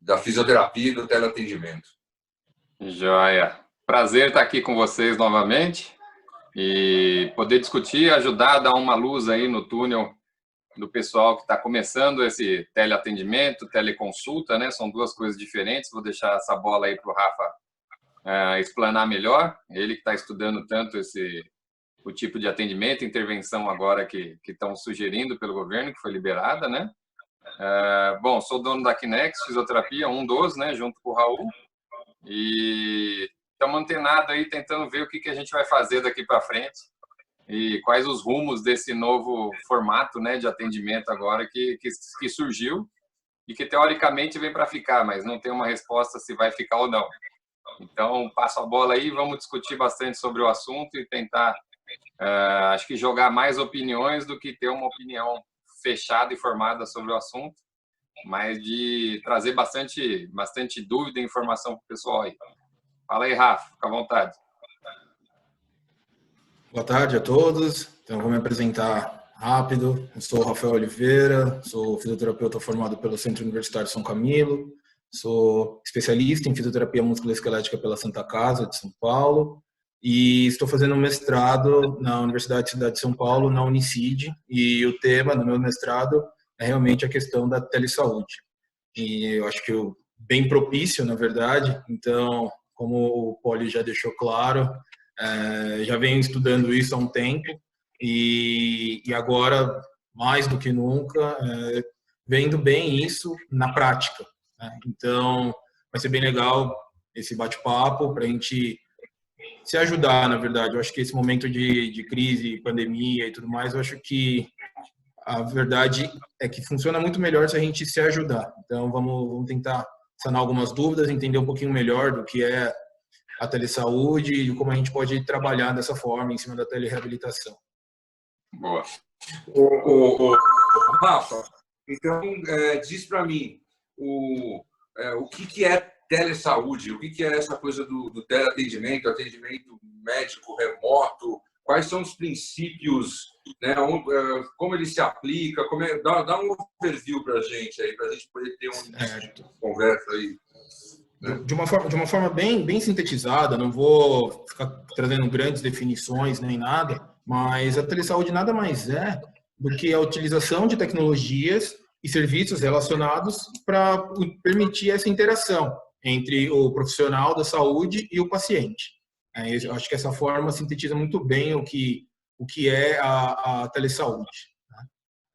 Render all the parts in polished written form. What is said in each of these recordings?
da fisioterapia e do teleatendimento. Joia. Prazer estar aqui com vocês novamente e poder discutir, ajudar a dar uma luz aí no túnel do pessoal que está começando esse teleatendimento, teleconsulta, né? São duas coisas diferentes. Vou deixar essa bola aí para o Rafa explanar melhor. Ele que está estudando tanto o tipo de atendimento, intervenção agora que estão sugerindo pelo governo, que foi liberada, né? Bom, sou dono da Kinex Fisioterapia, um dos, né? Junto com o Raul. E estamos antenados aí, tentando ver o que a gente vai fazer daqui para frente e quais os rumos desse novo formato, né, de atendimento agora que surgiu e que teoricamente vem para ficar, mas não tem uma resposta se vai ficar ou não. Então, passo a bola aí, vamos discutir bastante sobre o assunto e tentar, acho que jogar mais opiniões do que ter uma opinião fechada e formada sobre o assunto, mas de trazer bastante dúvida e informação para o pessoal aí. Fala aí, Rafa, fica à vontade. Boa tarde a todos. Então, vou me apresentar rápido. Eu sou o Rafael Oliveira, sou fisioterapeuta formado pelo Centro Universitário São Camilo, sou especialista em fisioterapia musculoesquelética pela Santa Casa de São Paulo e estou fazendo um mestrado na Universidade de Cidade de São Paulo, na Unicid, e o tema do meu mestrado é realmente a questão da telesaúde. E eu acho que bem propício, na verdade. Então, como o Poli já deixou claro, já venho estudando isso há um tempo e agora, mais do que nunca, vendo bem isso na prática, né? Então, vai ser bem legal esse bate-papo para a gente se ajudar, na verdade. Eu acho que esse momento de crise, pandemia e tudo mais, eu acho que a verdade é que funciona muito melhor se a gente se ajudar. Então, vamos tentar sanar algumas dúvidas, entender um pouquinho melhor do que é a telesaúde e como a gente pode trabalhar dessa forma em cima da telereabilitação. Boa. O Rafa, então, diz para mim o que é telesaúde, o que é essa coisa do teleatendimento, atendimento médico remoto, quais são os princípios, né, como ele se aplica, dá um overview para a gente poder ter uma conversa aí. De uma forma bem sintetizada, não vou ficar trazendo grandes definições nem nada, mas a telesaúde nada mais é do que a utilização de tecnologias e serviços relacionados para permitir essa interação entre o profissional da saúde e o paciente. Eu acho que essa forma sintetiza muito bem o que é a telesaúde.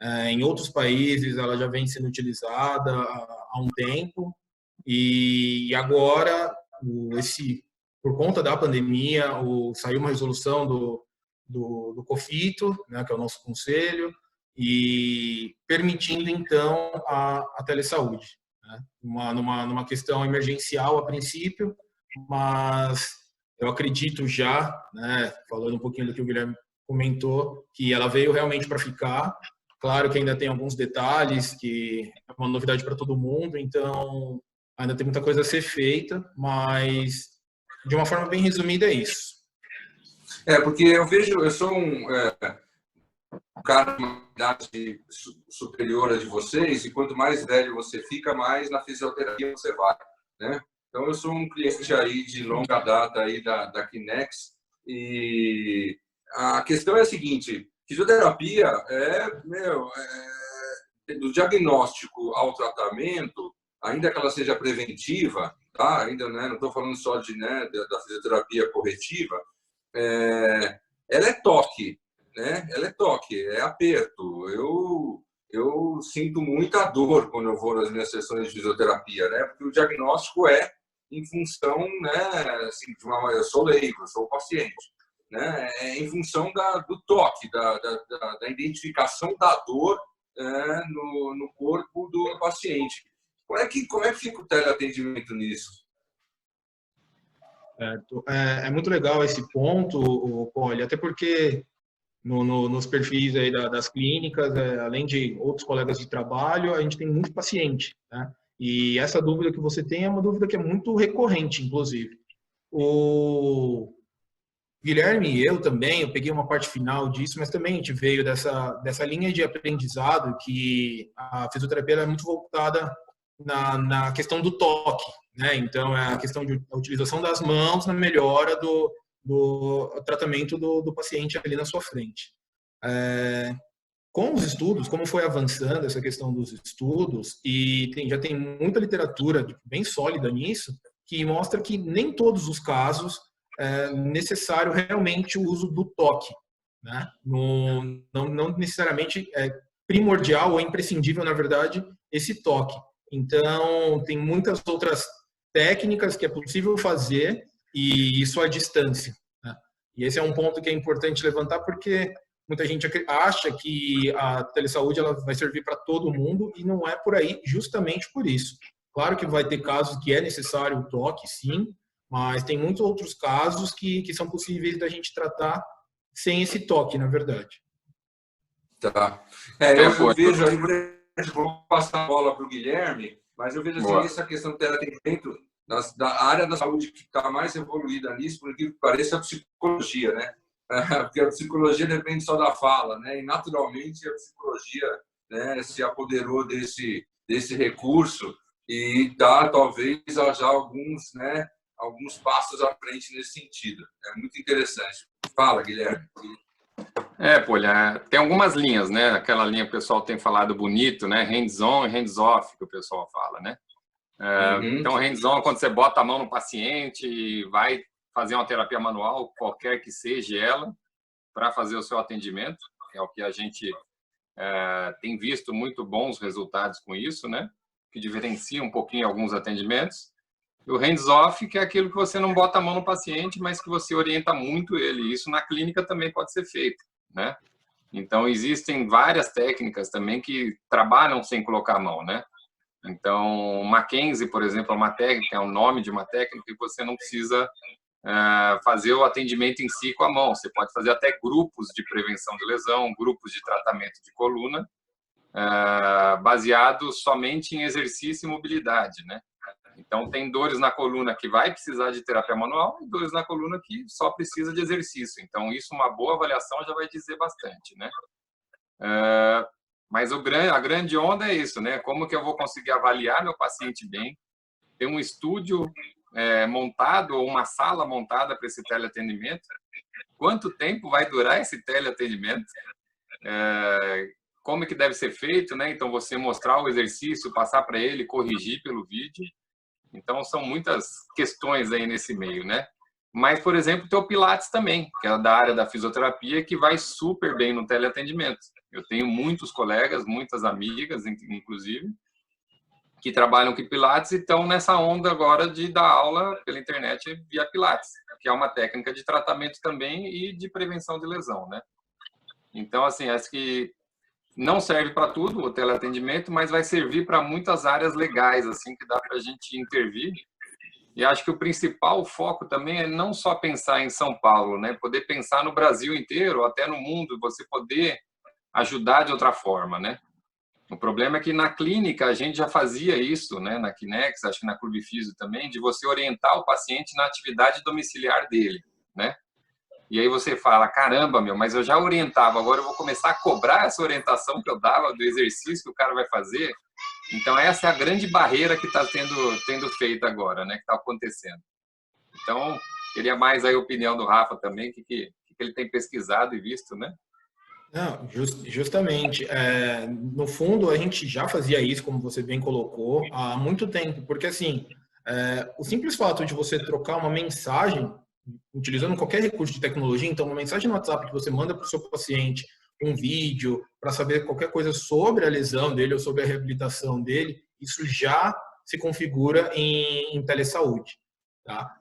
Em outros países, ela já vem sendo utilizada há um tempo, e agora, por conta da pandemia, saiu uma resolução do COFITO, né, que é o nosso conselho, e permitindo, então, a telesaúde, né, numa questão emergencial a princípio, mas eu acredito já, né, falando um pouquinho do que o Guilherme comentou, que ela veio realmente para ficar. Claro que ainda tem alguns detalhes, que é uma novidade para todo mundo, então ainda tem muita coisa a ser feita, mas de uma forma bem resumida é isso. Porque eu sou um cara de uma idade superior a de vocês, e quanto mais velho você fica, mais na fisioterapia você vai, né? Então, eu sou um cliente aí de longa data aí da Kinex, e a questão é a seguinte: fisioterapia do diagnóstico ao tratamento, ainda que ela seja preventiva, tá? Ainda, né, não estou falando só da fisioterapia corretiva, ela é toque, né? Ela é toque, é aperto. Eu sinto muita dor quando eu vou nas minhas sessões de fisioterapia, né? Porque o diagnóstico é em função, né? Assim, eu sou leigo, eu sou paciente, né? É em função do toque, da identificação da dor no corpo do paciente. Como é que fica o teleatendimento nisso? É muito legal esse ponto, Poli, até porque nos perfis aí das clínicas, além de outros colegas de trabalho, a gente tem muito paciente, né? E essa dúvida que você tem é uma dúvida que é muito recorrente, inclusive. O Guilherme e eu também, eu peguei uma parte final disso, mas também a gente veio dessa linha de aprendizado que a fisioterapia é muito voltada na questão do toque, né? Então, é a questão de a utilização das mãos na melhora do tratamento do paciente ali na sua frente. Com os estudos, como foi avançando essa questão dos estudos, e já tem muita literatura bem sólida nisso, que mostra que nem todos os casos é necessário realmente o uso do toque, né? Não necessariamente é primordial ou imprescindível, na verdade, esse toque. Então, tem muitas outras técnicas que é possível fazer, e isso à distância, né? E esse é um ponto que é importante levantar, porque muita gente acha que a telesaúde ela vai servir para todo mundo, e não é por aí, justamente por isso. Claro que vai ter casos que é necessário o toque, sim, mas tem muitos outros casos que são possíveis da gente tratar sem esse toque, na verdade. Tá. Eu vejo aí, vou passar a bola para o Guilherme, mas eu vejo assim, essa questão do teleatendimento, da área da saúde que está mais evoluída nisso, por que parece a psicologia, né? Porque a psicologia depende só da fala, né? E naturalmente a psicologia, né, se apoderou desse recurso e está talvez já alguns, né, alguns passos à frente nesse sentido. É muito interessante. Fala, Guilherme. Polha, tem algumas linhas, né? Aquela linha que o pessoal tem falado bonito, né? Hands-on e hands-off, que o pessoal fala, né? Então, hands-on é quando você bota a mão no paciente e vai fazer uma terapia manual, qualquer que seja ela, para fazer o seu atendimento. É o que a gente tem visto muito bons resultados com isso, né? Que diferencia um pouquinho alguns atendimentos. E o hands-off, que é aquilo que você não bota a mão no paciente, mas que você orienta muito ele. Isso na clínica também pode ser feito, né? Então, existem várias técnicas também que trabalham sem colocar a mão, né? Então, Mackenzie, por exemplo, é uma técnica, é o nome de uma técnica que você não precisa fazer o atendimento em si com a mão. Você pode fazer até grupos de prevenção de lesão, grupos de tratamento de coluna, baseados somente em exercício e mobilidade, né? Então, tem dores na coluna que vai precisar de terapia manual e dores na coluna que só precisa de exercício. Então, isso, uma boa avaliação já vai dizer bastante, né? Mas a grande onda é isso, né? Como que eu vou conseguir avaliar meu paciente bem, ter um estúdio montado ou uma sala montada para esse teleatendimento, quanto tempo vai durar esse teleatendimento, como que deve ser feito, né? Então, você mostrar o exercício, passar para ele, corrigir pelo vídeo. Então, são muitas questões aí nesse meio, né? Mas, por exemplo, tem o Pilates também, que é da área da fisioterapia, que vai super bem no teleatendimento. Eu tenho muitos colegas, muitas amigas, inclusive, que trabalham com Pilates e estão nessa onda agora de dar aula pela internet via Pilates, que é uma técnica de tratamento também e de prevenção de lesão, né? Então, assim, acho que não serve para tudo o teleatendimento, mas vai servir para muitas áreas legais, assim, que dá para a gente intervir. E acho que o principal foco também é não só pensar em São Paulo, né? Poder pensar no Brasil inteiro, até no mundo, você poder ajudar de outra forma, né? O problema é que na clínica a gente já fazia isso, né? Na Kinex, acho que na Clube Físio também, de você orientar o paciente na atividade domiciliar dele, né? E aí você fala, caramba, mas eu já orientava, agora eu vou começar a cobrar essa orientação que eu dava do exercício que o cara vai fazer. Então, essa é a grande barreira que está tendo feita agora, né? Que está acontecendo. Então, queria mais aí a opinião do Rafa também, o que ele tem pesquisado e visto, né? Não, justamente. No fundo, a gente já fazia isso, como você bem colocou, há muito tempo, porque assim, o simples fato de você trocar uma mensagem, utilizando qualquer recurso de tecnologia, então uma mensagem no WhatsApp que você manda para o seu paciente, um vídeo, para saber qualquer coisa sobre a lesão dele ou sobre a reabilitação dele, isso já se configura em telesaúde. Tá?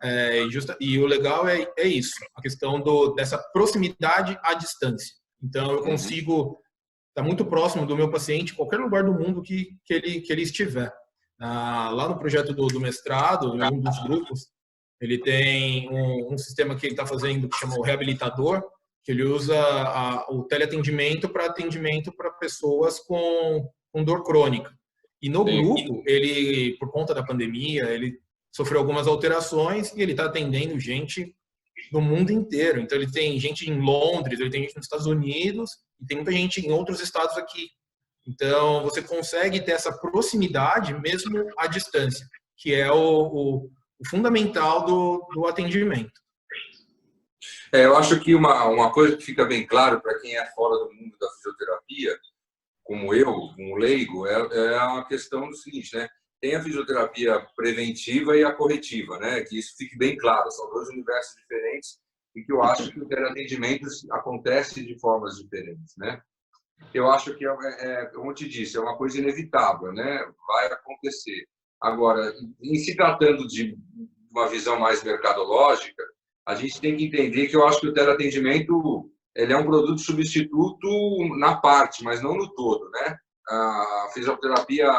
E o legal é isso, a questão dessa proximidade à distância. Então, eu consigo estar muito próximo do meu paciente em qualquer lugar do mundo que ele estiver. Lá no projeto do mestrado, em um dos grupos, ele tem um sistema que ele está fazendo que chama o reabilitador, que ele usa o teleatendimento para pessoas com dor crônica. E no grupo, ele, por conta da pandemia, ele sofreu algumas alterações e ele está atendendo gente do mundo inteiro. Então, ele tem gente em Londres, ele tem gente nos Estados Unidos e tem muita gente em outros estados aqui Então, você consegue ter essa proximidade mesmo à distância, que é o fundamental do atendimento. Eu acho que uma coisa que fica bem claro para quem é fora do mundo da fisioterapia, como eu, como leigo, é a questão do seguinte, né? Tem a fisioterapia preventiva e a corretiva, né? Que isso fique bem claro, são dois universos diferentes e que eu acho que o teleatendimento acontece de formas diferentes, né? Eu acho que, como eu te disse, é uma coisa inevitável, né? Vai acontecer. Agora, em se tratando de uma visão mais mercadológica, a gente tem que entender que eu acho que o teleatendimento ele é um produto substituto na parte, mas não no todo, né? A fisioterapia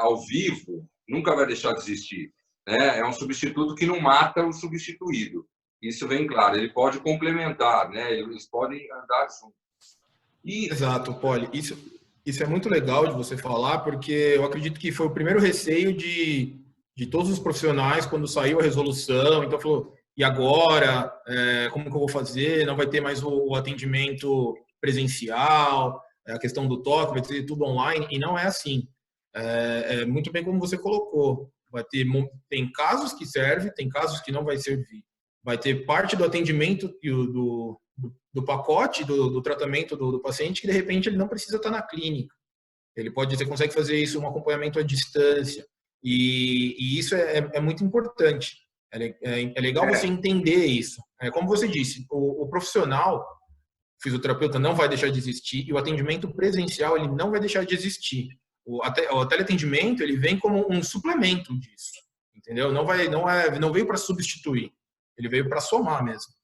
ao vivo nunca vai deixar de existir, né? É um substituto que não mata o substituído. Isso vem claro. Ele pode complementar, né? Eles podem andar juntos. Exato, Poli. Isso é muito legal de você falar, porque eu acredito que foi o primeiro receio de todos os profissionais quando saiu a resolução. Então, falou, e agora? Como que eu vou fazer? Não vai ter mais o atendimento presencial, a questão do toque, vai ter tudo online. E não é assim. Muito bem como você colocou. Tem casos que serve, tem casos que não vai servir. Vai ter parte do atendimento do pacote do tratamento do paciente que de repente ele não precisa estar na clínica. Você consegue fazer isso, um acompanhamento à distância. E isso é muito importante. É legal você entender isso. Como você disse, o profissional, o fisioterapeuta não vai deixar de existir e o atendimento presencial ele não vai deixar de existir. O teleatendimento ele vem como um suplemento disso, entendeu? Não veio para substituir, ele veio para somar mesmo.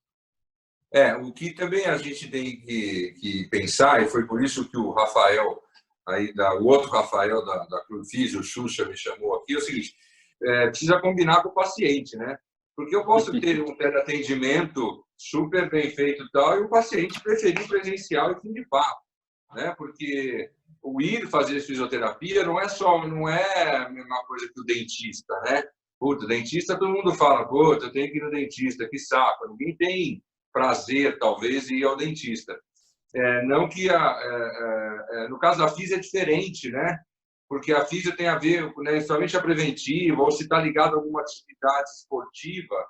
O que também a gente tem que pensar, e foi por isso que o Rafael, o outro Rafael da Clufis, o Xuxa, me chamou aqui, é o seguinte, precisa combinar com o paciente, né? Porque eu posso ter um teleatendimento super bem feito e tal, e o paciente preferir presencial e fim de papo, né? Porque o ir fazer fisioterapia não é a mesma coisa que o dentista, né? Puta, dentista todo mundo fala, puta, eu tenho que ir no dentista, que saco. Ninguém tem prazer, talvez, em ir ao dentista. Não que no caso da física é diferente, né? Porque a física tem a ver, né, somente a preventiva, ou se está ligado a alguma atividade esportiva.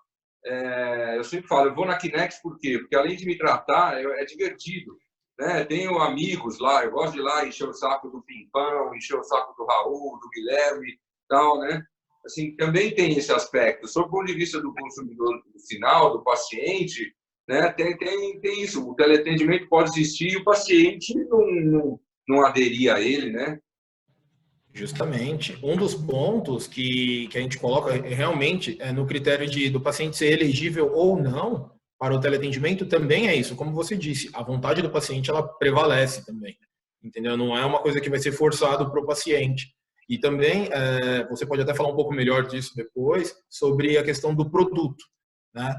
Eu sempre falo, eu vou na Kinex por quê? Porque além de me tratar, é divertido. Né? Tenho amigos lá, eu gosto de ir lá encher o saco do Pimpão, encher o saco do Raul, do Guilherme, tal, né? Assim, também tem esse aspecto. Sob o ponto de vista do consumidor final, do paciente, né? Tem isso. O teleatendimento pode existir e o paciente não aderir a ele, né? Justamente. Um dos pontos que a gente coloca realmente no critério do paciente ser elegível ou não para o teleatendimento também é isso. Como você disse, a vontade do paciente ela prevalece também. Entendeu? Não é uma coisa que vai ser forçado para o paciente. E também, você pode até falar um pouco melhor disso depois, sobre a questão do produto, né?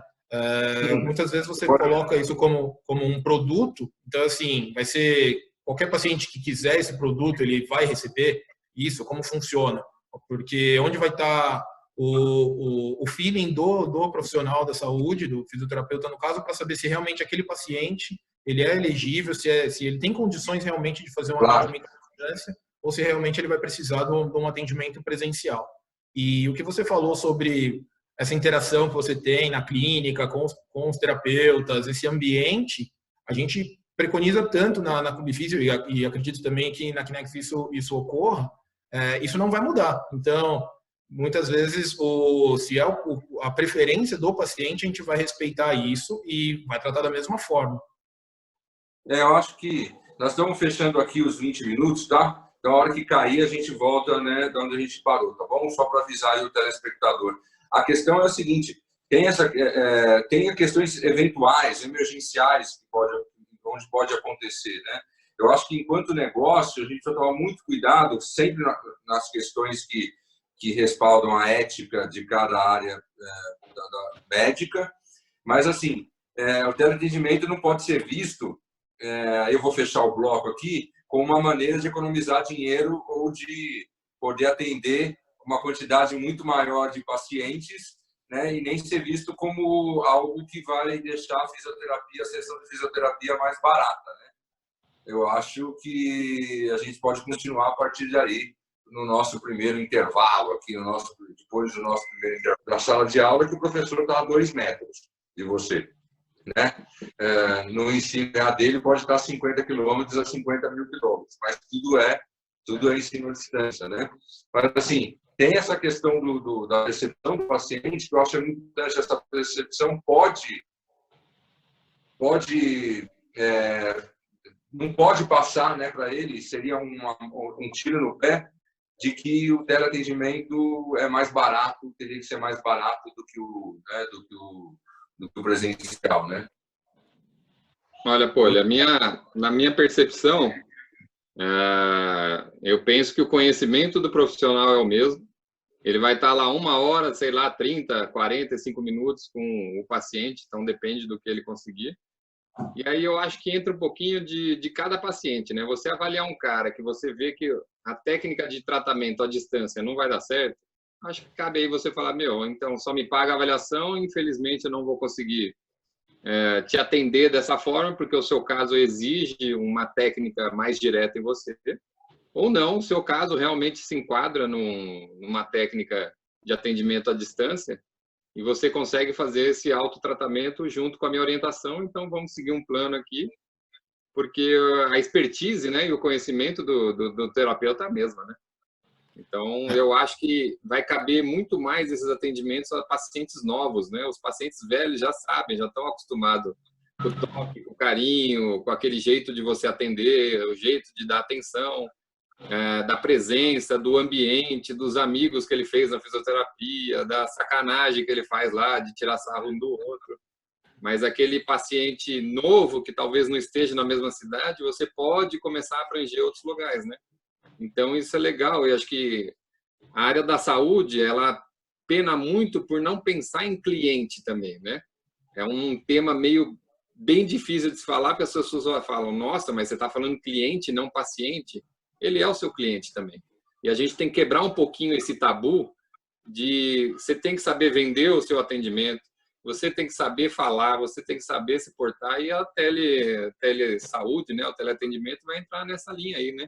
Muitas vezes você coloca isso como um produto, então, assim, vai ser qualquer paciente que quiser esse produto, ele vai receber isso, como funciona. Porque onde vai estar o feeling do profissional da saúde, do fisioterapeuta, no caso, para saber se realmente aquele paciente ele é elegível, se ele tem condições realmente de fazer um atendimento à distância, ou se realmente ele vai precisar de um atendimento presencial. E o que você falou sobre essa interação que você tem na clínica com os terapeutas, esse ambiente, a gente preconiza tanto na Clubfísio e acredito também que na Kinex isso ocorra, isso não vai mudar. Então, muitas vezes, se é a preferência do paciente, a gente vai respeitar isso e vai tratar da mesma forma. Eu acho que nós estamos fechando aqui os 20 minutos, tá? Então, a hora que cair, a gente volta, né, de onde a gente parou, tá bom? Só para avisar aí o telespectador. A questão é a seguinte, tem questões eventuais, emergenciais, onde pode acontecer, né? Eu acho que, enquanto negócio, a gente precisa tomar muito cuidado, sempre nas questões que respaldam a ética de cada área da médica, mas, assim, o teleatendimento não pode ser visto, eu vou fechar o bloco aqui, como uma maneira de economizar dinheiro ou de poder atender uma quantidade muito maior de pacientes, né, e nem ser visto como algo que vai deixar a sessão de fisioterapia mais barata, né? eu acho que a gente pode continuar a partir daí, no nosso primeiro intervalo, aqui depois do nosso primeiro intervalo da sala de aula, que o professor está a 2 metros de você. Né? No ensino EAD ele pode estar a 50 quilômetros a 50 mil quilômetros, mas tudo é ensino à distância. Né? Mas, assim, tem essa questão da percepção do paciente, que eu acho muito importante. Essa percepção não pode passar, né, para ele, seria um tiro no pé de que o teleatendimento é mais barato, teria que ser mais barato do que o presencial, né? Olha, Poli, na minha percepção, eu penso que o conhecimento do profissional é o mesmo. Ele vai estar lá 1 hora, sei lá, 30, 45 minutos com o paciente, então depende do que ele conseguir. E aí eu acho que entra um pouquinho de cada paciente, né? Você avaliar um cara que você vê que a técnica de tratamento à distância não vai dar certo, acho que cabe aí você falar, então só me paga a avaliação, infelizmente eu não vou conseguir te atender dessa forma, porque o seu caso exige uma técnica mais direta em você, ou não, o seu caso realmente se enquadra numa técnica de atendimento à distância, e você consegue fazer esse autotratamento junto com a minha orientação, então vamos seguir um plano aqui, porque a expertise, né, e o conhecimento do terapeuta é a mesma, né? Então, eu acho que vai caber muito mais esses atendimentos a pacientes novos, né? Os pacientes velhos já sabem, já estão acostumados com o toque, com o carinho, com aquele jeito de você atender, o jeito de dar atenção, da presença, do ambiente, dos amigos que ele fez na fisioterapia, da sacanagem que ele faz lá, de tirar sarro um do outro. Mas aquele paciente novo, que talvez não esteja na mesma cidade, você pode começar a abranger outros lugares, né? Então, isso é legal. Eu acho que a área da saúde, ela pena muito por não pensar em cliente também, né? É um tema bem difícil de se falar, porque as pessoas falam, nossa, mas você está falando cliente, não paciente. Ele é o seu cliente também. E a gente tem que quebrar um pouquinho esse tabu de você tem que saber vender o seu atendimento, você tem que saber falar, você tem que saber se portar, e a telesaúde, né, o teleatendimento vai entrar nessa linha aí, né?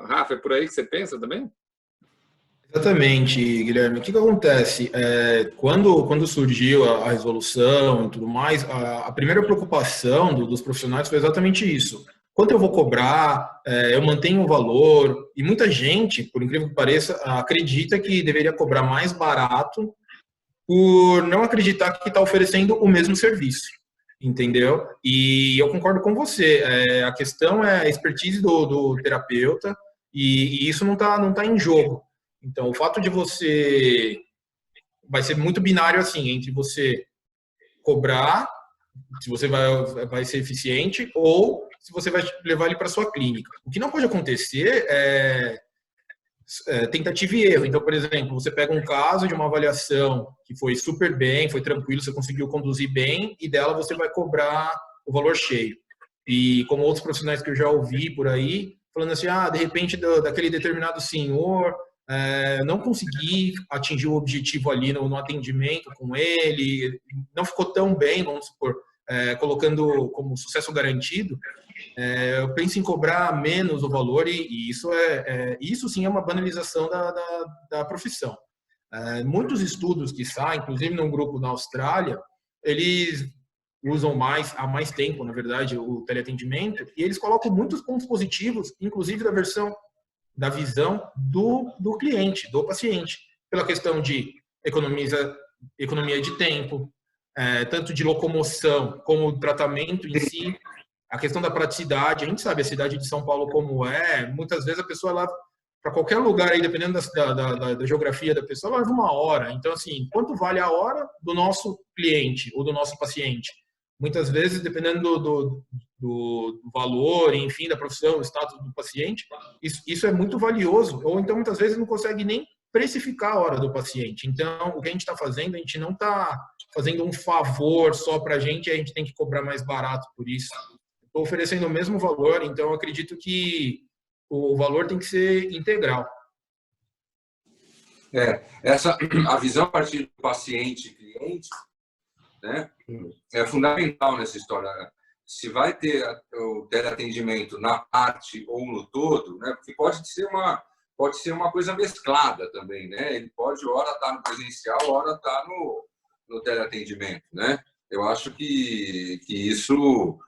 Rafa, é por aí que você pensa também? Exatamente, Guilherme. O que acontece? Quando surgiu a resolução e tudo mais, a primeira preocupação dos profissionais foi exatamente isso. Quanto eu vou cobrar? Eu mantenho o valor? E muita gente, por incrível que pareça, acredita que deveria cobrar mais barato por não acreditar que está oferecendo o mesmo serviço, entendeu? E eu concordo com você. A questão é a expertise do terapeuta e isso não tá em jogo. Então, o fato de você... Vai ser muito binário, assim, entre você cobrar, se você vai ser eficiente, ou se você vai levar ele para sua clínica. O que não pode acontecer é tentativa e erro. Então, por exemplo, você pega um caso de uma avaliação que foi super bem, foi tranquilo, você conseguiu conduzir bem, e dela você vai cobrar o valor cheio. E como outros profissionais que eu já ouvi por aí, falando assim, de repente, daquele determinado senhor, não consegui atingir o objetivo ali no atendimento com ele, não ficou tão bem, vamos supor, colocando como sucesso garantido, eu penso em cobrar menos o valor e isso sim é uma banalização da profissão. Muitos estudos que saem, inclusive num grupo na Austrália, eles usam há mais tempo, na verdade, o teleatendimento, e eles colocam muitos pontos positivos, inclusive da visão do cliente, do paciente, pela questão de economia de tempo, tanto de locomoção como o tratamento em si, a questão da praticidade. A gente sabe a cidade de São Paulo como muitas vezes a pessoa leva para qualquer lugar, aí, dependendo da geografia da pessoa, ela leva 1 hora. Então, assim, quanto vale a hora do nosso cliente ou do nosso paciente? Muitas vezes, dependendo do valor, enfim, da profissão, do status do paciente, isso é muito valioso. Ou então, muitas vezes, não consegue nem precificar a hora do paciente. Então, o que a gente está fazendo, a gente não está fazendo um favor só para a gente tem que cobrar mais barato por isso. Estou oferecendo o mesmo valor, então eu acredito que o valor tem que ser integral. A visão a partir do paciente e cliente, né, é fundamental nessa história. se vai ter o teleatendimento na parte ou no todo, né? Porque pode ser uma coisa mesclada também, né? Ele pode hora estar no presencial, hora estar no teleatendimento, né? Eu acho que isso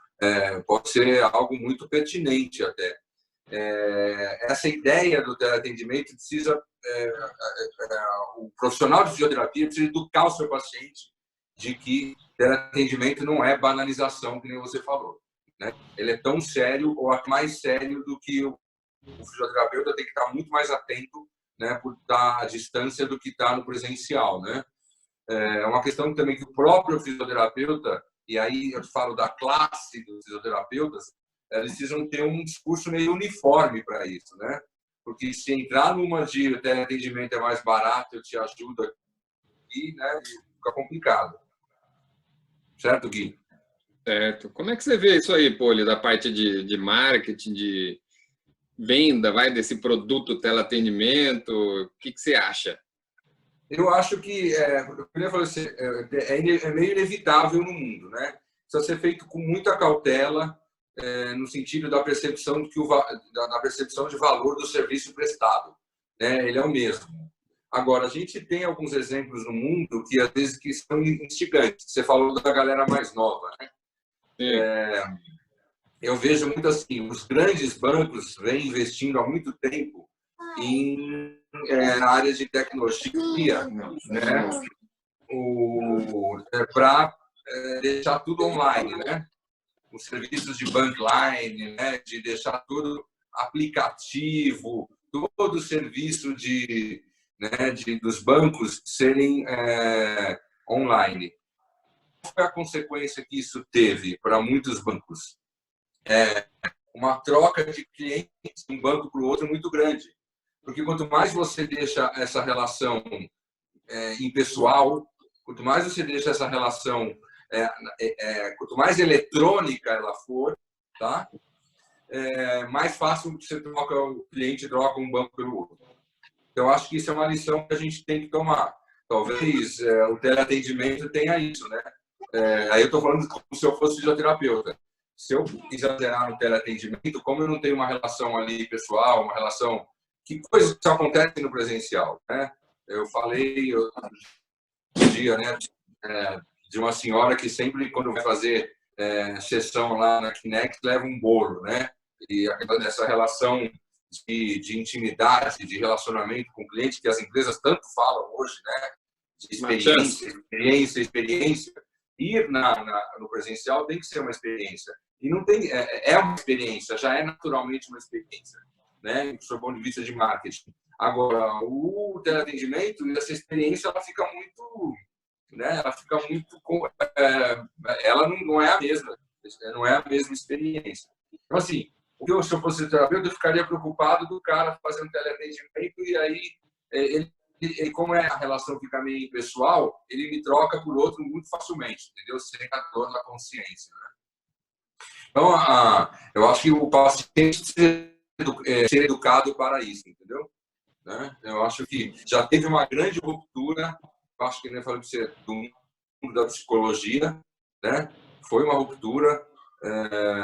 pode ser algo muito pertinente até. Essa ideia do teleatendimento precisa, o profissional de fisioterapia precisa educar o seu paciente de que teleatendimento não é banalização, que nem você falou, né? Ele é tão sério ou mais sério do que o fisioterapeuta tem que estar muito mais atento, né, por estar à distância do que está no presencial, né? É uma questão também que o próprio fisioterapeuta, e aí eu falo da classe dos fisioterapeutas, eles precisam ter um discurso meio uniforme para isso, né? Porque se entrar numa de teleatendimento é mais barato, eu te ajudo aqui, né? Fica complicado. Certo, Gui? Certo. Como é que você vê isso aí, Poli, da parte de marketing, de venda, desse produto teleatendimento? O que você acha? Eu acho que, como eu falei assim, é meio inevitável no mundo, né? Precisa ser feito com muita cautela, no sentido da percepção da percepção de valor do serviço prestado, né? Ele é o mesmo. Agora, a gente tem alguns exemplos no mundo que às vezes que são instigantes. Você falou da galera mais nova, né? Eu vejo muito assim, os grandes bancos vêm investindo há muito tempo na área de tecnologia, né? Para deixar tudo online, né? Os serviços de bankline, né? De deixar tudo aplicativo, todo o serviço dos bancos serem online. Qual foi a consequência que isso teve para muitos bancos? Uma troca de clientes de um banco para o outro muito grande. Porque quanto mais você deixa essa relação impessoal, quanto mais você deixa essa relação, quanto mais eletrônica ela for, tá? Mais fácil você o cliente troca um banco pelo outro. Então, acho que isso é uma lição que a gente tem que tomar. Talvez o teleatendimento tenha isso, né? Aí eu estou falando como se eu fosse fisioterapeuta. Se eu exagerar no teleatendimento, como eu não tenho uma relação ali pessoal, uma relação... Que coisas que acontecem no presencial, né? Eu falei um dia, né, de uma senhora que sempre, quando vai fazer sessão lá na Kinect, leva um bolo, né? E essa relação de intimidade, de relacionamento com o cliente, que as empresas tanto falam hoje, né? De experiência. Ir no presencial tem que ser uma experiência. E não tem, uma experiência, já é naturalmente uma experiência, né? Do seu ponto de vista de marketing. Agora, o teleatendimento, essa experiência, ela fica muito, né? Ela não é a mesma, não é a mesma experiência. Então, assim, se eu fosse terapeuta, eu ficaria preocupado do cara fazendo teleatendimento e aí ele, como a relação fica meio impessoal, ele me troca por outro muito facilmente, entendeu? Sem a dor na consciência, né? Então, eu acho que o paciente ser educado para isso, entendeu? Né? Eu acho que já teve uma grande ruptura, eu acho que nem falei para você, do mundo da psicologia, né? Foi uma ruptura,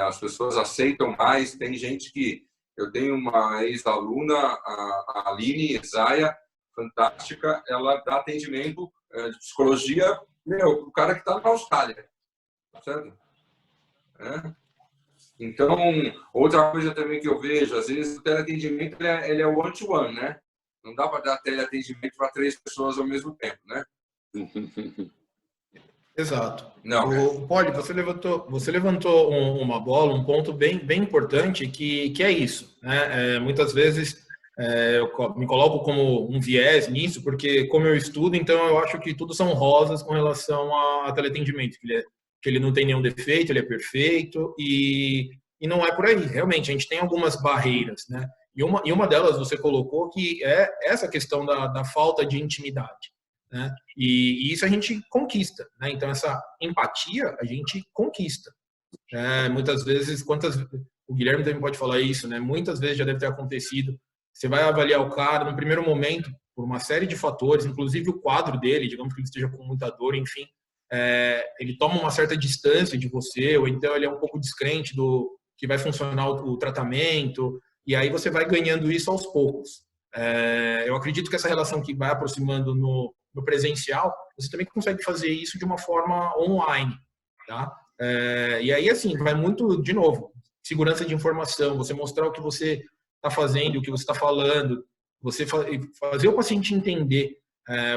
as pessoas aceitam mais, tem gente que... Eu tenho uma ex-aluna, a Aline Zaya, fantástica, ela dá atendimento de psicologia, o cara que está na Austrália, certo? Então, outra coisa também que eu vejo, às vezes o teleatendimento ele é one-to-one, né? Não dá para dar teleatendimento para 3 pessoas ao mesmo tempo, né? Exato. Não. Poli, você levantou uma bola, um ponto bem importante que é isso, né? Muitas vezes eu me coloco como um viés nisso, porque como eu estudo, então eu acho que tudo são rosas com relação a teleatendimento, que ele não tem nenhum defeito, ele é perfeito e não é por aí. Realmente, a gente tem algumas barreiras, né? E uma delas você colocou que é essa questão da falta de intimidade, né? E isso a gente conquista, né? Então, essa empatia a gente conquista. Muitas vezes, o Guilherme também pode falar isso, né? Muitas vezes já deve ter acontecido. Você vai avaliar o cara no primeiro momento por uma série de fatores, inclusive o quadro dele, digamos que ele esteja com muita dor, enfim. ele toma uma certa distância de você, ou então ele é um pouco descrente do que vai funcionar o tratamento, e aí você vai ganhando isso aos poucos. Eu acredito que essa relação que vai aproximando no presencial, você também consegue fazer isso de uma forma online, tá? E aí, assim, vai muito, de novo, segurança de informação, você mostrar o que você está fazendo, o que você está falando, você fazer o paciente entender.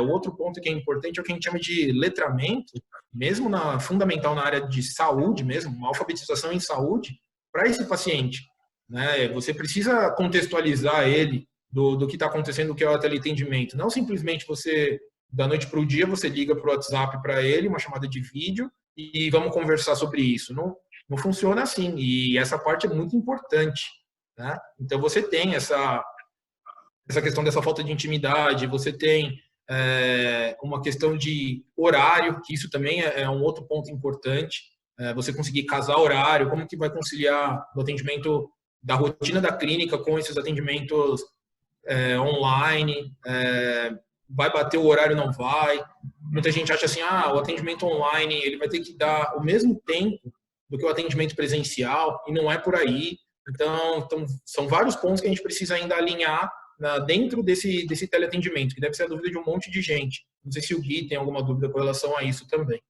O outro ponto que é importante é o que a gente chama de letramento, mesmo fundamental na área de saúde mesmo, uma alfabetização em saúde para esse paciente, né? Você precisa contextualizar ele do que está acontecendo, do que é o teleatendimento. Não simplesmente você, da noite para o dia, você liga para o WhatsApp para ele, uma chamada de vídeo, e vamos conversar sobre isso. Não funciona assim, e essa parte é muito importante, né? Então, você tem essa questão dessa falta de intimidade, você tem uma questão de horário, que isso também é um outro ponto importante, você conseguir casar horário, como que vai conciliar o atendimento da rotina da clínica com esses atendimentos online, vai bater o horário, não vai. Muita gente acha assim, o atendimento online ele vai ter que dar o mesmo tempo do que o atendimento presencial, e não é por aí. Então são vários pontos que a gente precisa ainda alinhar dentro desse teleatendimento, que deve ser a dúvida de um monte de gente. Não sei se o Gui tem alguma dúvida com relação a isso também.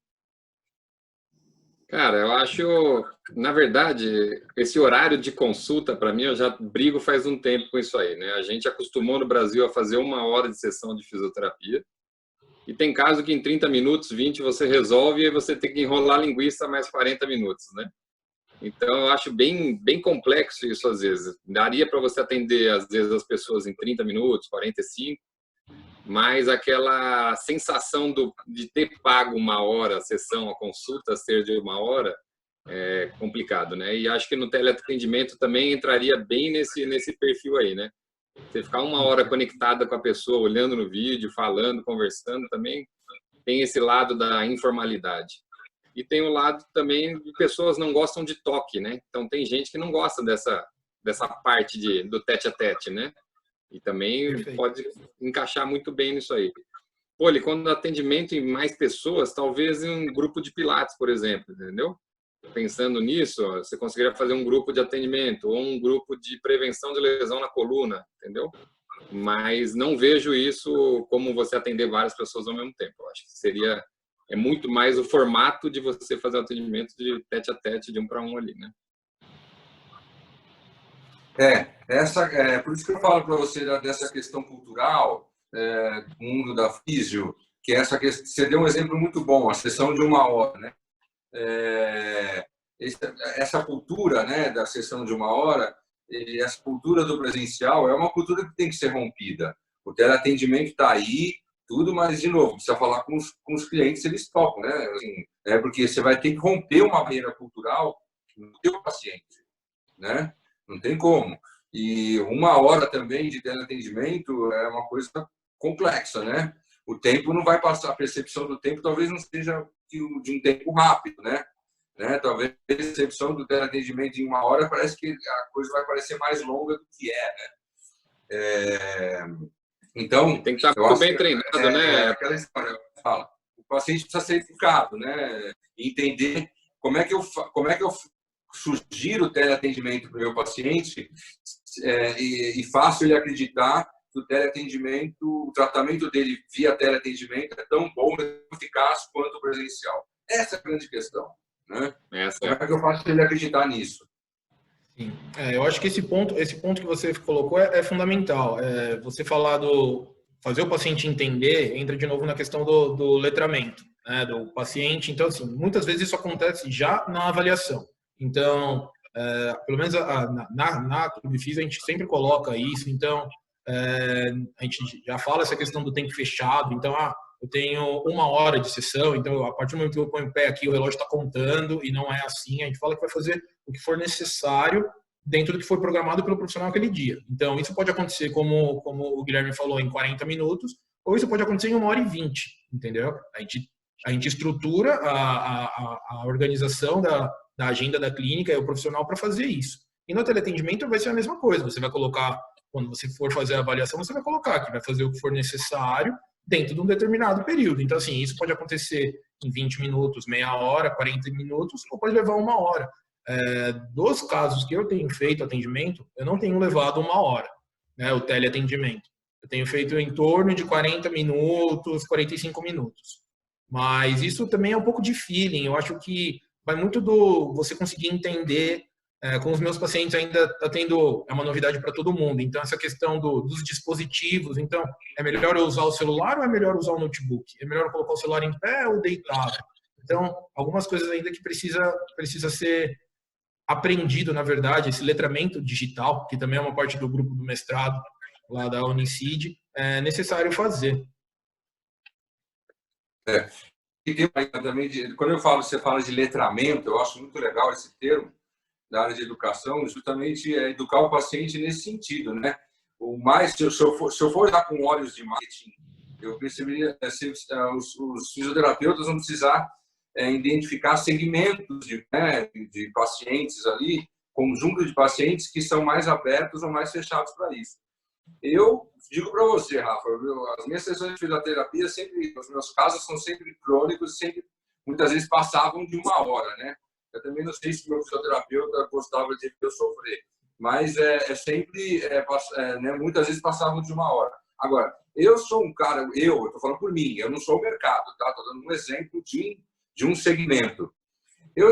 Cara, eu acho, na verdade, esse horário de consulta, para mim, eu já brigo faz um tempo com isso aí, né? A gente acostumou no Brasil a fazer 1 hora de sessão de fisioterapia, e tem caso que em 30 minutos, 20, você resolve, e aí você tem que enrolar a linguiça mais 40 minutos, né? Então, eu acho bem complexo isso às vezes. Daria para você atender, às vezes, as pessoas em 30 minutos, 45, mas aquela sensação de ter pago 1 hora a sessão, a consulta ser de 1 hora, é complicado, né? E acho que no teleatendimento também entraria bem nesse perfil aí, né? Você ficar 1 hora conectada com a pessoa, olhando no vídeo, falando, conversando, também tem esse lado da informalidade. E tem o lado também de pessoas não gostam de toque, né? Então tem gente que não gosta dessa parte do tete-a-tete, né? E também Perfeito. pode encaixar muito bem nisso aí. Poli, quando atendimento em mais pessoas, talvez em um grupo de pilates, por exemplo, entendeu? Pensando nisso, você conseguiria fazer um grupo de atendimento ou um grupo de prevenção de lesão na coluna, entendeu? Mas não vejo isso como você atender várias pessoas ao mesmo tempo. Eu acho que é muito mais o formato de você fazer o atendimento de tete a tete, de 1 para 1 ali, né? Por isso que eu falo para você dessa questão cultural, do mundo da físio, que essa questão, você deu um exemplo muito bom, a sessão de 1 hora, né? Essa cultura, né, da sessão de 1 hora, e essa cultura do presencial é uma cultura que tem que ser rompida. O teleatendimento está aí, tudo, mas, de novo, precisa falar com os clientes, eles topam, né? Assim, porque você vai ter que romper uma barreira cultural no teu paciente, né? Não tem como. E 1 hora também de teleatendimento é uma coisa complexa, né? O tempo não vai passar, a percepção do tempo talvez não seja de um tempo rápido, né? Talvez a percepção do teleatendimento em 1 hora parece que a coisa vai parecer mais longa do que né? Então, tem que estar muito bem treinado, né? Aquela história, fala. O paciente precisa ser educado, né? Entender como é que eu sugiro o teleatendimento para o meu paciente e faço ele acreditar que o teleatendimento, o tratamento dele via teleatendimento é tão bom e eficaz quanto o presencial. Essa é a grande questão, né? Como é que eu faço ele acreditar nisso? Sim. Eu acho que esse ponto que você colocou é fundamental. Você falar fazer o paciente entender, entra de novo na questão do letramento, né, do paciente. Então, assim, muitas vezes isso acontece já na avaliação. Então, pelo menos na Clube Físio, a gente sempre coloca isso. Então, a gente já fala essa questão do tempo fechado. Então, eu tenho 1 hora de sessão, então, a partir do momento que eu ponho o pé aqui, o relógio está contando, e não é assim. A gente fala que vai fazer o que for necessário dentro do que foi programado pelo profissional aquele dia. Então, isso pode acontecer, como o Guilherme falou, em 40 minutos, ou isso pode acontecer em 1 hora e 20, entendeu? A gente estrutura a organização da agenda da clínica e o profissional para fazer isso. E no teleatendimento vai ser a mesma coisa. Você vai colocar, quando você for fazer a avaliação, você vai colocar que vai fazer o que for necessário dentro de um determinado período. Então, assim, isso pode acontecer em 20 minutos, meia hora, 40 minutos, ou pode levar 1 hora. Dos casos que eu tenho feito atendimento, eu não tenho levado 1 hora, né, o teleatendimento. Eu tenho feito em torno de 40 minutos, 45 minutos. Mas isso também é um pouco de feeling. Eu acho que vai muito do você conseguir entender. Com os meus pacientes ainda está tendo, é uma novidade para todo mundo. Então, essa questão dos dispositivos. Então, é melhor eu usar o celular ou é melhor usar o notebook? É melhor eu colocar o celular em pé ou deitado? Então, algumas coisas ainda que precisa ser aprendido, na verdade, esse letramento digital, que também é uma parte do grupo do mestrado lá da Unicid, é necessário fazer. E tem também, quando você fala de letramento, eu acho muito legal esse termo da área de educação, justamente educar o paciente nesse sentido, né? O mais, se eu for olhar com olhos de marketing, eu perceberia os fisioterapeutas vão precisar identificar segmentos de pacientes ali, conjunto de pacientes que são mais abertos ou mais fechados para isso. Eu digo para você, Rafa, as minhas sessões de fisioterapia os meus casos são sempre crônicos, muitas vezes passavam de 1 hora, né? Eu também não sei se meu fisioterapeuta gostava de eu sofrer, mas muitas vezes passavam de 1 hora. Agora, eu sou um cara, eu estou falando por mim, eu não sou o mercado, tá? Estou dando um exemplo de um segmento. Eu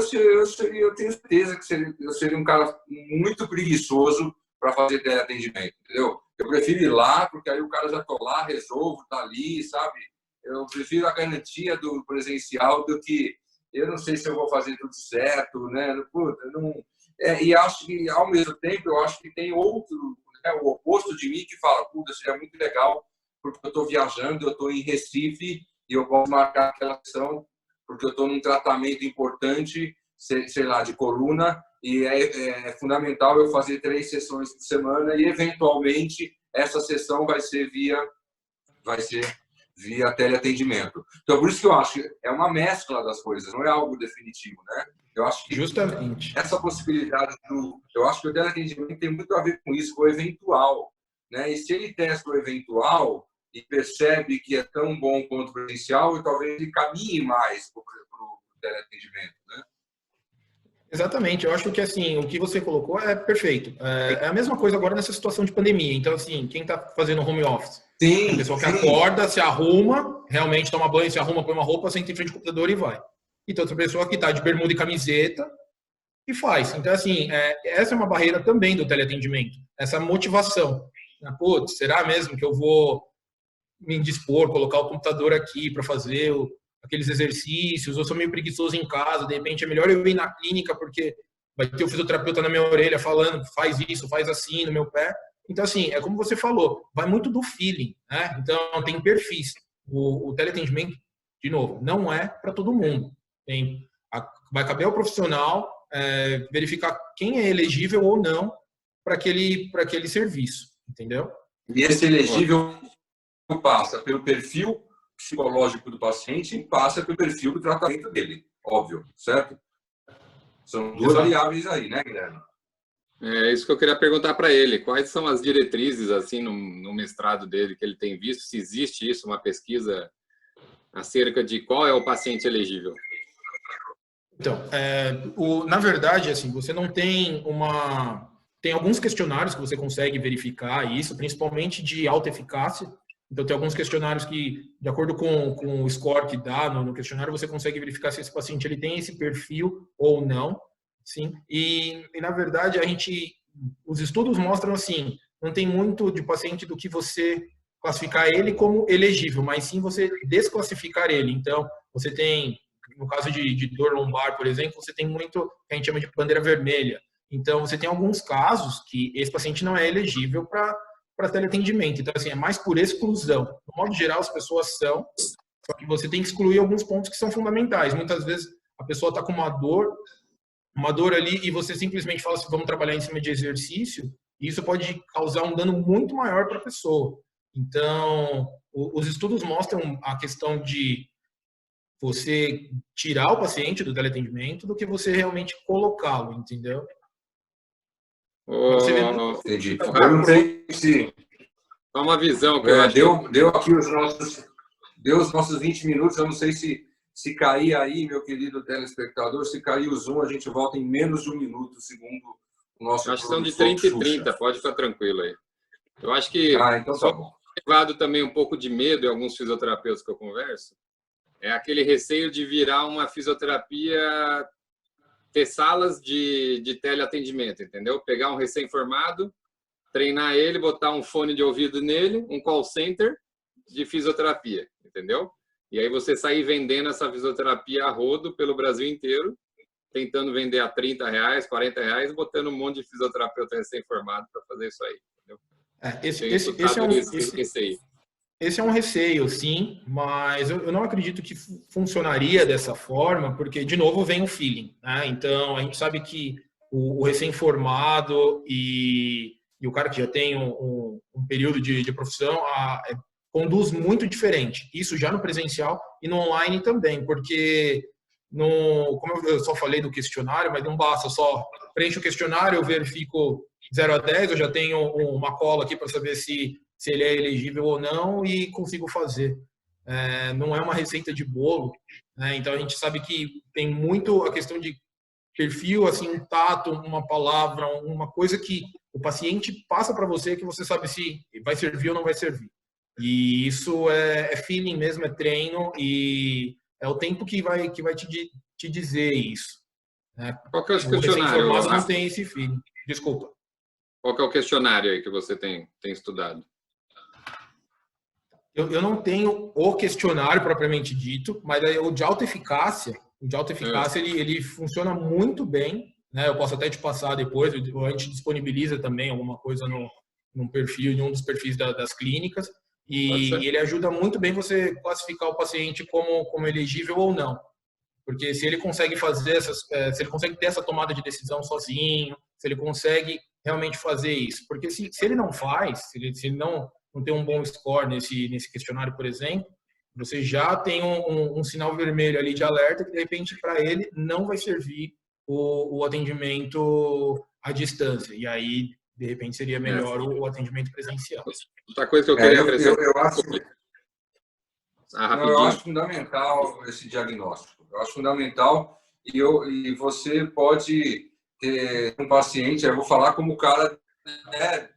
tenho certeza que eu seria um cara muito preguiçoso para fazer teleatendimento, entendeu? Eu prefiro ir lá, porque aí o cara já está lá, resolvo, está ali, sabe? Eu prefiro a garantia do presencial do que eu não sei se eu vou fazer tudo certo, né? Puta, não... E acho que, ao mesmo tempo, eu acho que tem outro, né, o oposto de mim, que fala, puta, seria muito legal, porque eu estou viajando, eu estou em Recife e eu posso marcar aquela sessão porque eu estou num tratamento importante, sei lá, de coluna, e é fundamental eu fazer 3 sessões por semana e, eventualmente, essa sessão vai ser via teleatendimento. Então, por isso que eu acho que é uma mescla das coisas, não é algo definitivo, né? Eu acho que justamente essa possibilidade eu acho que o teleatendimento tem muito a ver com isso, com o eventual, né? E se ele testa o eventual e percebe que é tão bom quanto o presencial, talvez ele caminhe mais para o teleatendimento, né? Exatamente, eu acho que assim, o que você colocou é perfeito. É a mesma coisa agora nessa situação de pandemia. Então, assim, quem está fazendo home office? Sim, a pessoa que acorda, se arruma, realmente toma banho, se arruma, põe uma roupa, senta em frente ao computador e vai. E tem outra pessoa que está de bermuda e camiseta e faz. Então, assim, essa é uma barreira também do teleatendimento. Essa motivação. Putz, será mesmo que eu vou me indispor, colocar o computador aqui para fazer aqueles exercícios, ou sou meio preguiçoso em casa, de repente é melhor eu ir na clínica porque vai ter o fisioterapeuta na minha orelha falando, faz isso, faz assim no meu pé. Então, assim, é como você falou, vai muito do feeling, né? Então, tem perfis. O teleatendimento, de novo, não é para todo mundo. Vai caber ao profissional verificar quem é elegível ou não para aquele serviço, entendeu? E esse elegível passa pelo perfil psicológico do paciente e passa pelo perfil do tratamento dele, óbvio, certo? São duas variáveis aí, né, Guilherme? É isso que eu queria perguntar para ele. Quais são as diretrizes, assim, no mestrado dele que ele tem visto? Se existe isso, uma pesquisa acerca de qual é o paciente elegível? Então, na verdade, assim, você não tem Tem alguns questionários que você consegue verificar isso, principalmente de alta eficácia. Então, tem alguns questionários que, de acordo com o score que dá no questionário, você consegue verificar se esse paciente ele tem esse perfil ou não. Sim. E na verdade, os estudos mostram assim, não tem muito de paciente do que você classificar ele como elegível, mas sim você desclassificar ele. Então, você tem, no caso de dor lombar, por exemplo, você tem muito que a gente chama de bandeira vermelha. Então, você tem alguns casos que esse paciente não é elegível para teleatendimento. Então, assim, é mais por exclusão. No modo geral, as pessoas são, só que você tem que excluir alguns pontos que são fundamentais. Muitas vezes, a pessoa está com uma dor ali e você simplesmente fala assim, vamos trabalhar em cima de exercício, e isso pode causar um dano muito maior para a pessoa. Então, os estudos mostram a questão de você tirar o paciente do teleatendimento do que você realmente colocá-lo, entendeu? Entendi. Eu não sei se... Só uma visão que eu acho. Deu aqui os nossos... deu os nossos 20 minutos. Eu não sei se cair aí, meu querido telespectador, se cair o Zoom, a gente volta em menos de 1 minuto, segundo o nosso Eu acho que são de 30 e 30, pode ficar tranquilo aí. Eu acho que então tá bom. Levado também um pouco de medo em alguns fisioterapeutas que eu converso, é aquele receio de virar uma fisioterapia, ter salas de teleatendimento, entendeu? Pegar um recém-formado, treinar ele, botar um fone de ouvido nele, um call center de fisioterapia, entendeu? E aí você sair vendendo essa fisioterapia a rodo pelo Brasil inteiro, tentando vender a R$30, R$40, botando um monte de fisioterapeuta recém-formado para fazer isso aí, entendeu? Esse é um receio, sim, mas eu não acredito que funcionaria dessa forma, porque, de novo, vem o feeling, né? Então, a gente sabe que o recém-formado e o cara que já tem um período de profissão conduz muito diferente. Isso já no presencial e no online também, porque, como eu só falei do questionário, mas não basta só preencho o questionário, eu verifico 0 a 10, eu já tenho uma cola aqui para saber se ele é elegível ou não e consigo fazer. Não é uma receita de bolo, né? Então a gente sabe que tem muito a questão de perfil, assim, um tato, uma palavra, uma coisa que o paciente passa para você que você sabe se vai servir ou não vai servir. E isso é feeling mesmo, é treino e é o tempo que vai te dizer isso. Né? Qual que é o questionário? O não tem esse feeling. Desculpa. Qual que é o questionário aí que você tem estudado? Eu não tenho o questionário propriamente dito, mas o de alta eficácia, ele funciona muito bem, né? Eu posso até te passar depois, a gente disponibiliza também alguma coisa num perfil, em um dos perfis das clínicas, e ele ajuda muito bem você classificar o paciente como elegível ou não. Porque se ele consegue fazer se ele consegue ter essa tomada de decisão sozinho, se ele consegue realmente fazer isso. Porque se ele não faz, se ele não tem um bom score nesse questionário, por exemplo, você já tem um sinal vermelho ali de alerta que, de repente, para ele não vai servir o atendimento à distância. E aí, de repente, seria melhor o atendimento presencial. Outra coisa que eu queria acrescentar... Eu acho fundamental esse diagnóstico. Eu acho fundamental e você pode ter um paciente, eu vou falar como cara, né,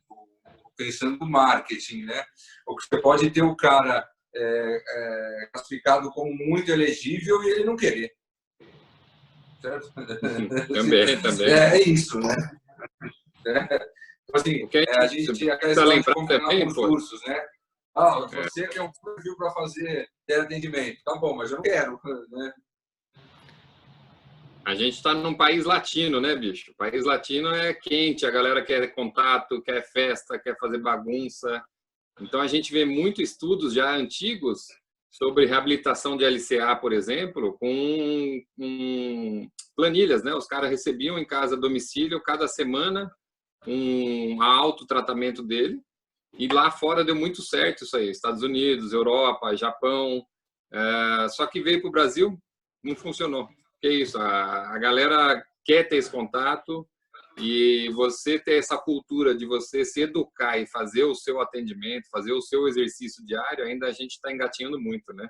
pensando no marketing, né? Você pode ter o cara classificado como muito elegível e ele não querer. Certo? Também. É isso, né? Assim, a gente acaba de cursos, né? Você quer um perfil para fazer teleatendimento. Tá bom, mas eu não quero, né? A gente está num país latino, né, bicho? O país latino é quente, a galera quer contato, quer festa, quer fazer bagunça. Então, a gente vê muitos estudos já antigos sobre reabilitação de LCA, por exemplo, com planilhas, né? Os caras recebiam em casa, domicílio, cada semana, um autotratamento dele. E lá fora deu muito certo isso aí. Estados Unidos, Europa, Japão. Só que veio para o Brasil, não funcionou. Que é isso, a galera quer ter esse contato e você ter essa cultura de você se educar e fazer o seu atendimento, fazer o seu exercício diário, ainda a gente está engatinhando muito, né?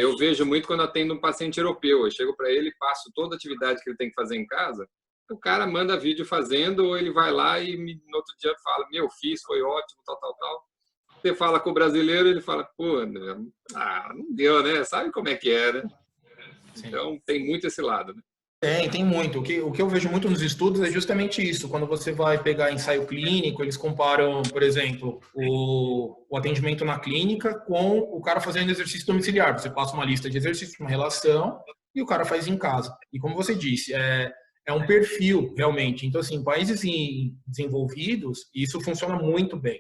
Eu vejo muito quando atendo um paciente europeu. Eu chego para ele, passo toda a atividade que ele tem que fazer em casa, o cara manda vídeo fazendo, ou ele vai lá e no outro dia fala, fiz, foi ótimo, tal. Você fala com o brasileiro, ele fala, pô, não deu, né? Sabe como é que é, né? Então, tem muito esse lado, né? Tem muito. O que eu vejo muito nos estudos é justamente isso. Quando você vai pegar ensaio clínico, eles comparam, por exemplo, o atendimento na clínica com o cara fazendo exercício domiciliar. Você passa uma lista de exercícios, uma relação, e o cara faz em casa. E como você disse, é um perfil, realmente. Então, assim, em países desenvolvidos, isso funciona muito bem.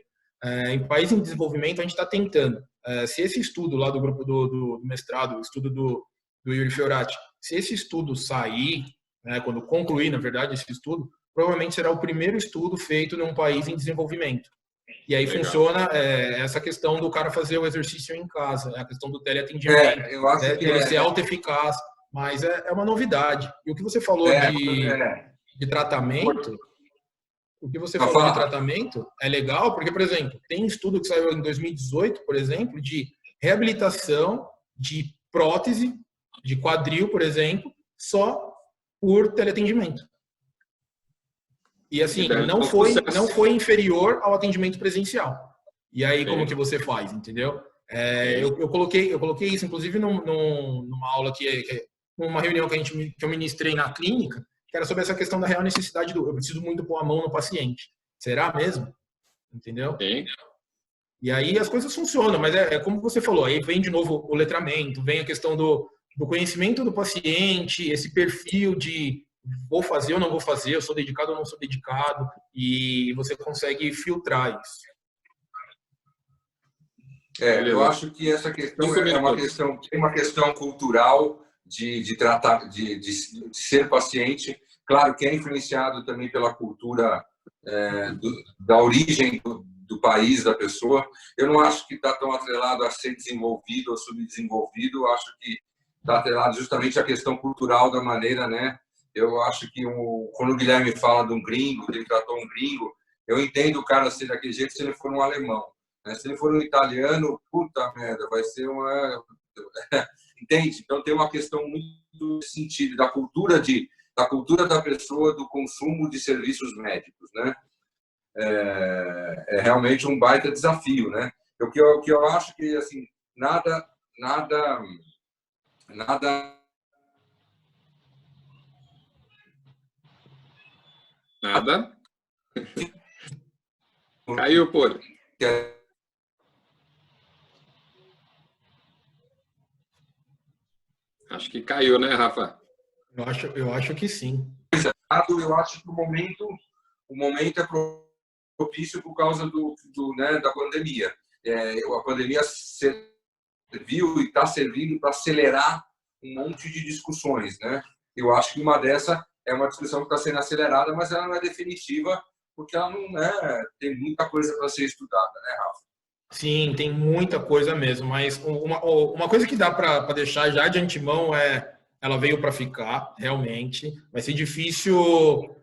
Em países em desenvolvimento, a gente está tentando. Se esse estudo lá do grupo do mestrado, o estudo do Yuri Fiorati, se esse estudo sair, né, quando concluir, na verdade, esse estudo, provavelmente será o primeiro estudo feito num país em desenvolvimento. E aí legal. Funciona essa questão do cara fazer o exercício em casa, a questão do teleatendimento, eu acho que ele ser autoeficaz, mas é uma novidade. E o que você falou de tratamento, é legal, porque, por exemplo, tem um estudo que saiu em 2018, por exemplo, de reabilitação de prótese, de quadril, por exemplo, só por teleatendimento. E assim, não foi inferior ao atendimento presencial. E aí, como que você faz, entendeu? Eu coloquei isso, inclusive, numa aula uma reunião que eu ministrei na clínica, que era sobre essa questão da real necessidade eu preciso muito pôr a mão no paciente. Será mesmo? Entendeu? Sim. E aí as coisas funcionam, mas como você falou, aí vem de novo o letramento, vem a questão do conhecimento do paciente, esse perfil de vou fazer ou não vou fazer, eu sou dedicado ou não sou dedicado, e você consegue filtrar isso. Eu acho que essa questão é uma questão cultural de tratar, de ser paciente. Claro que é influenciado também pela cultura da origem do país da pessoa. Eu não acho que está tão atrelado a ser desenvolvido ou subdesenvolvido. Eu acho que está atrelado justamente à questão cultural da maneira, né? Eu acho que quando o Guilherme fala de um gringo, que ele tratou um gringo, eu entendo o cara ser daquele jeito se ele for um alemão. Se ele for um italiano, puta merda, vai ser uma... Entende? Então tem uma questão muito de sentido, da cultura da pessoa, do consumo de serviços médicos, né? É realmente um baita desafio, né? O que eu acho que, assim, nada... Caiu, pô. Acho que caiu, né, Rafa? Eu acho que sim. Eu acho que o momento é propício por causa da pandemia. A pandemia serviu e está servindo para acelerar um monte de discussões, né? Eu acho que uma dessa é uma discussão que está sendo acelerada, mas ela não é definitiva, porque ela não tem muita coisa para ser estudada, né, Rafa? Sim, tem muita coisa mesmo, mas uma coisa que dá para deixar já de antemão ela veio para ficar, realmente. Vai ser difícil o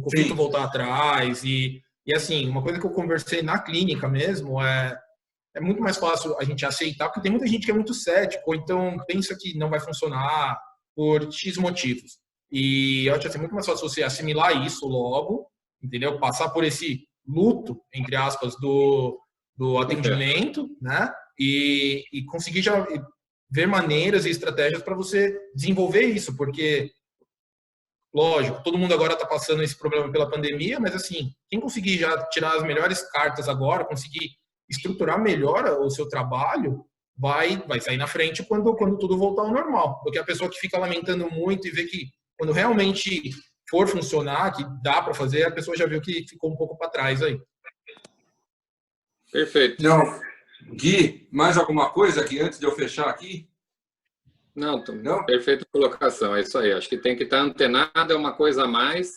conflito voltar atrás e assim, uma coisa que eu conversei na clínica mesmo é muito mais fácil a gente aceitar, porque tem muita gente que é muito cético, ou então pensa que não vai funcionar por X motivos. E eu acho que é muito mais fácil você assimilar isso logo, entendeu? Passar por esse luto, entre aspas, do atendimento, né? E conseguir já ver maneiras e estratégias para você desenvolver isso, porque, lógico, todo mundo agora está passando esse problema pela pandemia, mas, assim, quem conseguir já tirar as melhores cartas agora, conseguir estruturar melhor o seu trabalho, vai sair na frente quando tudo voltar ao normal. Porque a pessoa que fica lamentando muito e vê que quando realmente for funcionar, que dá para fazer, a pessoa já viu que ficou um pouco para trás aí. Perfeito. Não. Gui, mais alguma coisa aqui antes de eu fechar aqui? Não? Perfeita colocação, é isso aí. Acho que tem que estar antenado, é uma coisa a mais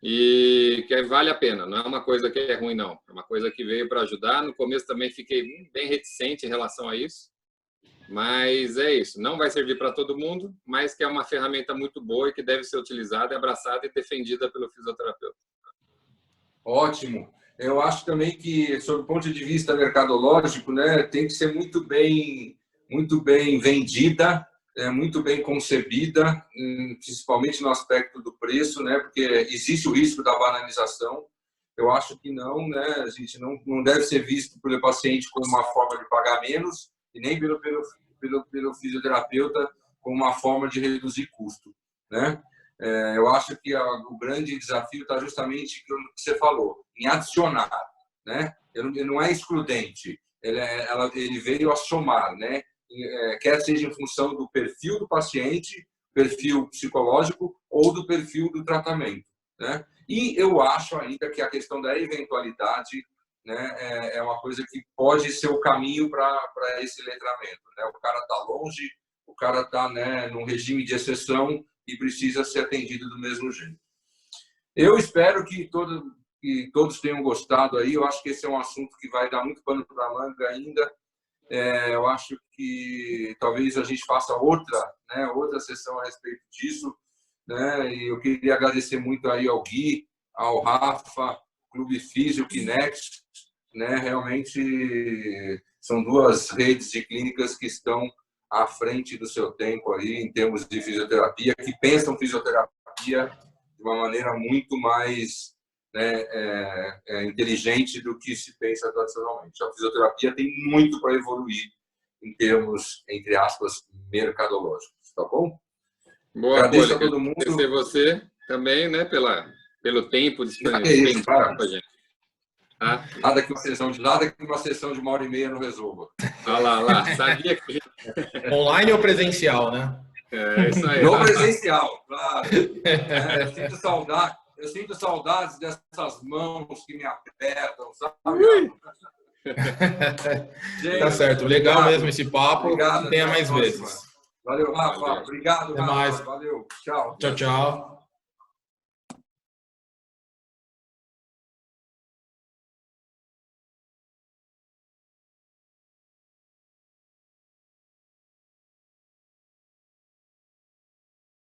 e que vale a pena. Não é uma coisa que é ruim, não. É uma coisa que veio para ajudar. No começo também fiquei bem reticente em relação a isso, mas é isso. Não vai servir para todo mundo, mas que é uma ferramenta muito boa e que deve ser utilizada, abraçada e defendida pelo fisioterapeuta. Ótimo. Eu acho também que, sob o ponto de vista mercadológico, né, tem que ser muito bem vendida, muito bem concebida, principalmente no aspecto do preço, né, porque existe o risco da banalização. Eu acho que não, né, a gente não deve ser visto pelo paciente como uma forma de pagar menos e nem pelo fisioterapeuta como uma forma de reduzir custo, né? Eu acho que o grande desafio está justamente no que você falou, em adicionar, né? Ele não é excludente, ele veio a somar, né? Quer seja em função do perfil do paciente, perfil psicológico ou do perfil do tratamento, né? E eu acho ainda que a questão da eventualidade, né, é uma coisa que pode ser o caminho para esse letramento, né? O cara está longe, o cara está, né, num regime de exceção e precisa ser atendido do mesmo jeito. Eu espero que todos tenham gostado aí. Eu acho que esse é um assunto que vai dar muito pano para a manga ainda. Eu acho que talvez a gente faça outra sessão a respeito disso, né? E eu queria agradecer muito aí ao Gui, ao Rafa, Clube Físio, Kinex, né? Realmente são duas redes de clínicas que estão à frente do seu tempo aí, em termos de fisioterapia, que pensam fisioterapia de uma maneira muito mais, né, inteligente do que se pensa tradicionalmente. A fisioterapia tem muito para evoluir em termos, entre aspas, mercadológicos, tá bom? Boa, Agradeço a todo mundo. Agradecer você também, né, pelo tempo disponibilizado para a gente. Tá? Nada que uma sessão de 1h30 não resolva. Olha lá, sabia que... Online ou presencial, né? É isso aí. No presencial, claro. Eu sinto saudades dessas mãos que me apertam, sabe? Gente, tá certo. Legal, obrigado mesmo esse papo. Obrigado, tenha mais vezes. Valeu, Rafa. Obrigado, Até Rafa. mais. Valeu. Tchau. Tchau, tchau.